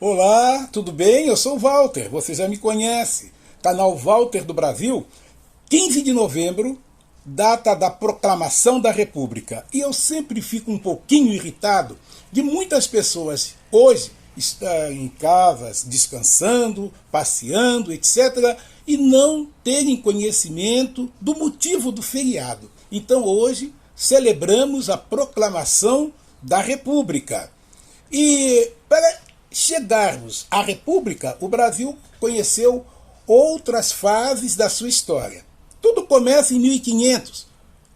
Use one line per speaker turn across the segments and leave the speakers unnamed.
Olá, tudo bem? Eu sou o Walter, você já me conhece. Canal Walter do Brasil, 15 de novembro, data da proclamação da República. E eu sempre fico um pouquinho irritado de muitas pessoas hoje estar em casas, descansando, passeando, etc., e não terem conhecimento do motivo do feriado. Então hoje celebramos a proclamação da República. E para chegarmos à República, o Brasil conheceu outras fases da sua história. Tudo começa em 1500,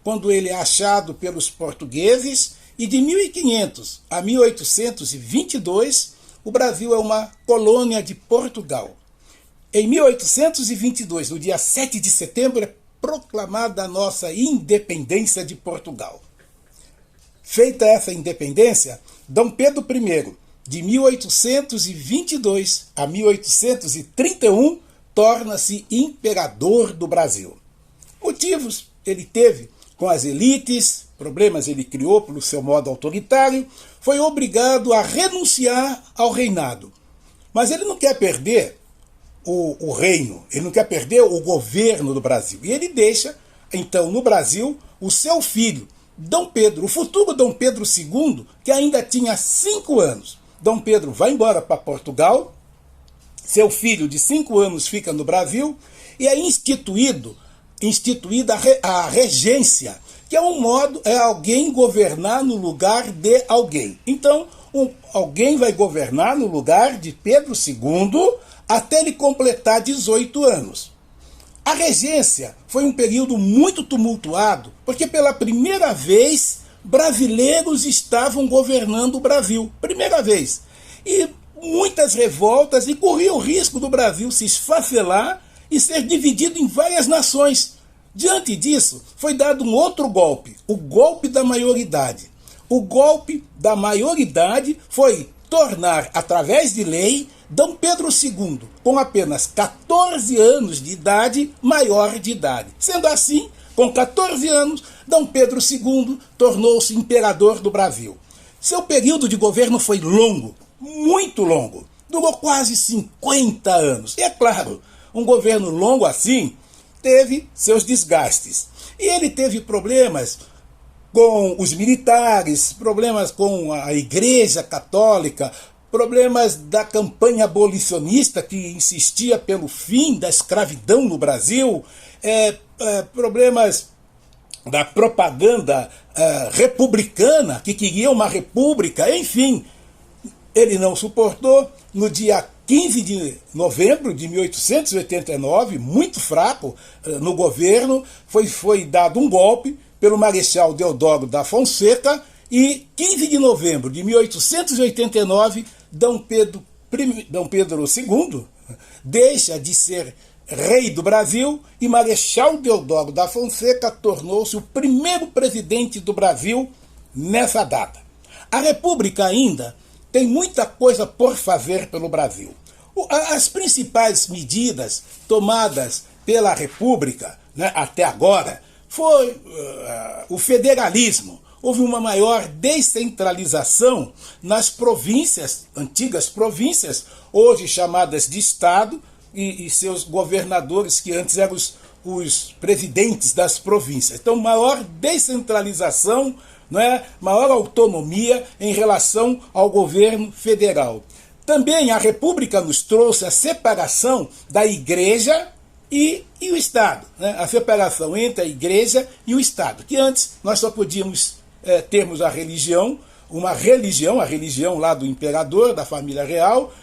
quando ele é achado pelos portugueses, e de 1500 a 1822, o Brasil é uma colônia de Portugal. Em 1822, no dia 7 de setembro, é proclamada a nossa independência de Portugal. Feita essa independência, Dom Pedro I, de 1822 a 1831, torna-se imperador do Brasil. Motivos ele teve com as elites, problemas ele criou pelo seu modo autoritário, foi obrigado a renunciar ao reinado. Mas ele não quer perder o reino, ele não quer perder o governo do Brasil. E ele deixa, então, no Brasil, o seu filho, Dom Pedro, o futuro Dom Pedro II, que ainda tinha 5 anos. Dom Pedro vai embora para Portugal, seu filho de 5 anos fica no Brasil, e é instituída a regência, que é um modo, é alguém governar no lugar de alguém. Então, alguém vai governar no lugar de Pedro II até ele completar 18 anos. A regência foi um período muito tumultuado, porque pela primeira vez brasileiros estavam governando o Brasil. Primeira vez. E muitas revoltas, e corria o risco do Brasil se esfacelar e ser dividido em várias nações. Diante disso, foi dado um outro golpe, o golpe da maioridade. O golpe da maioridade foi tornar, através de lei, Dom Pedro II, com apenas 14 anos de idade, maior de idade. Sendo assim, com 14 anos, Dom Pedro II tornou-se imperador do Brasil. Seu período de governo foi longo, muito longo. Durou quase 50 anos. E é claro, um governo longo assim teve seus desgastes. E ele teve problemas com os militares, problemas com a Igreja Católica, problemas da campanha abolicionista que insistia pelo fim da escravidão no Brasil, problemas da propaganda republicana, que queria uma república, enfim. Ele não suportou. No dia 15 de novembro de 1889, muito fraco no governo, foi dado um golpe pelo Marechal Deodoro da Fonseca, e 15 de novembro de 1889, Dom Pedro II deixa de ser rei do Brasil e Marechal Deodoro da Fonseca tornou-se o primeiro presidente do Brasil nessa data. A República ainda tem muita coisa por fazer pelo Brasil. As principais medidas tomadas pela República, né, até agora, foi o federalismo. Houve uma maior descentralização nas províncias, antigas províncias, hoje chamadas de Estado, e seus governadores, que antes eram os presidentes das províncias. Então, maior descentralização, né, maior autonomia em relação ao governo federal. Também a República nos trouxe a separação da Igreja e o Estado, né? A separação entre a Igreja e o Estado, que antes nós só podíamos termos a religião, a religião lá do imperador, da família real,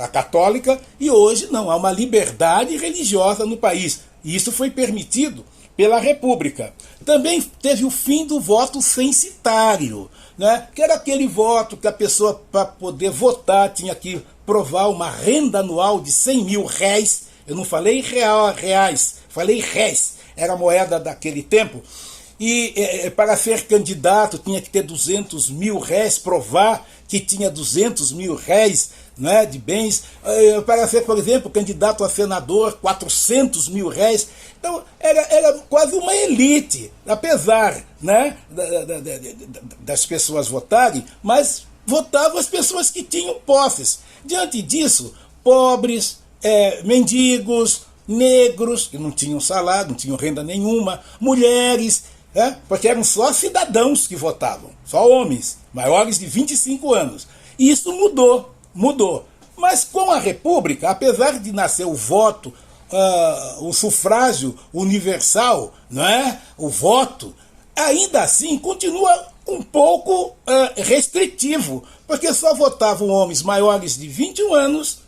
a católica, e hoje não, há uma liberdade religiosa no país. E isso foi permitido pela República. Também teve o fim do voto censitário, né? Que era aquele voto que a pessoa, para poder votar, tinha que provar uma renda anual de 100 mil réis. Eu não falei reais, falei réis, era a moeda daquele tempo. E para ser candidato tinha que ter 200 mil réis, provar que tinha 200 mil réis, né, de bens. Para ser, por exemplo, candidato a senador, 400 mil réis. Então era quase uma elite, apesar, né, das pessoas votarem, mas votavam as pessoas que tinham posses. Diante disso, pobres, mendigos, negros, que não tinham salário, não tinham renda nenhuma, mulheres, porque eram só cidadãos que votavam, só homens, maiores de 25 anos. E isso mudou. Mas com a República, apesar de nascer o voto, o sufrágio universal, não é? O voto, ainda assim continua um pouco restritivo, porque só votavam homens maiores de 21 anos,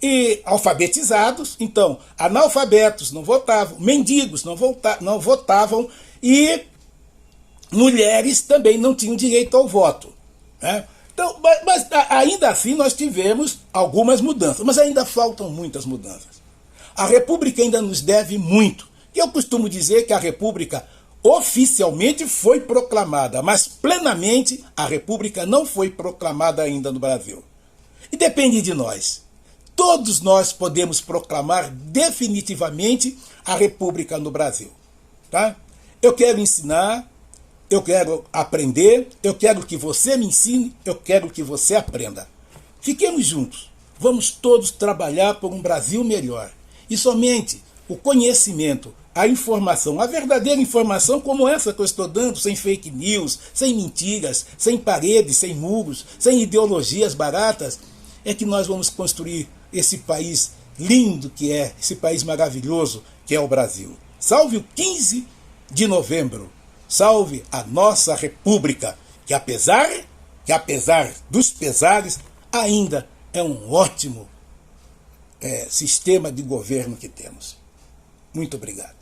e alfabetizados. Então, analfabetos não votavam, mendigos não votavam, e mulheres também não tinham direito ao voto. Então, mas ainda assim nós tivemos algumas mudanças, mas ainda faltam muitas mudanças. A República ainda nos deve muito. Eu costumo dizer que a República oficialmente foi proclamada, mas plenamente a República não foi proclamada ainda no Brasil. E depende de nós. Todos nós podemos proclamar definitivamente a República no Brasil. Tá? Eu quero ensinar, eu quero aprender, eu quero que você me ensine, eu quero que você aprenda. Fiquemos juntos. Vamos todos trabalhar por um Brasil melhor. E somente o conhecimento, a informação, a verdadeira informação como essa que eu estou dando, sem fake news, sem mentiras, sem paredes, sem muros, sem ideologias baratas, é que nós vamos construir esse país lindo que é, esse país maravilhoso que é o Brasil. Salve o 15 de novembro. Salve a nossa República, que apesar dos pesares, ainda é um ótimo sistema de governo que temos. Muito obrigado.